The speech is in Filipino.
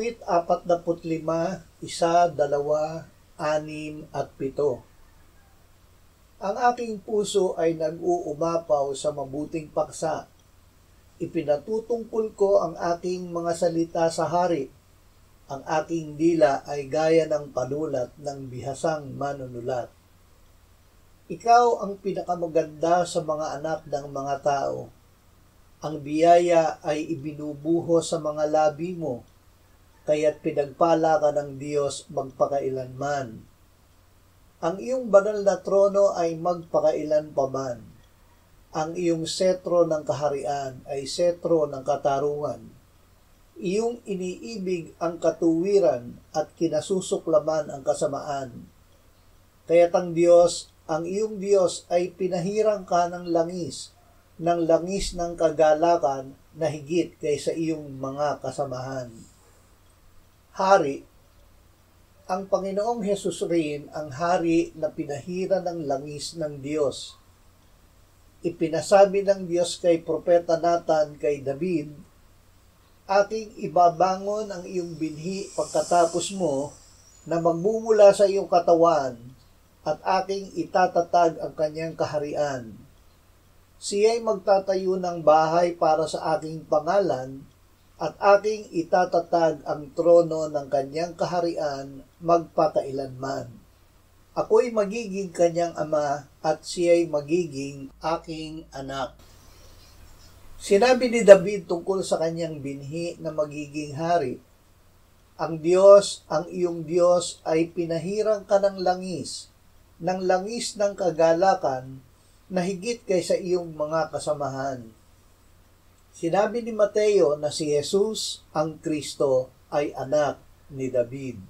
Awit 45, 1, 2, 6 at 7. Ang aking puso ay nag-uumapaw sa mabuting paksa. Ipinatutungkol ko ang aking mga salita sa hari. Ang aking dila ay gaya ng panulat ng bihasang manunulat. Ikaw ang pinakamaganda sa mga anak ng mga tao. Ang biyaya ay ibinubuhos sa mga labi mo, kaya't pinagpala ka ng Diyos magpakailanman. Ang iyong banal na trono ay magpakailan pa man. Ang iyong setro ng kaharian ay setro ng katarungan. Iyong iniibig ang katuwiran at kinasusuklaman ang kasamaan. Kaya't ang iyong Diyos ay pinahirang ka ng langis ng kagalakan na higit kaysa iyong mga kasamahan. Hari, ang Panginoong Hesus rin ang hari na pinahira ng langis ng Diyos. Ipinasabi ng Diyos kay Propeta Nathan kay David, aking ibabangon ang iyong binhi pagkatapos mo na magmumula sa iyong katawan at aking itatatag ang kanyang kaharian. Siya'y magtatayo ng bahay para sa aking pangalan at aking itatatag ang trono ng kanyang kaharian magpakailanman. Ako'y magiging kanyang ama at siya'y magiging aking anak. Sinabi ni David tungkol sa kanyang binhi na magiging hari, ang Diyos, ang iyong Diyos ay pinahirang ka ng langis ng kagalakan na higit kaysa iyong mga kasamahan. Sinabi ni Mateo na si Jesus, ang Kristo, ay anak ni David.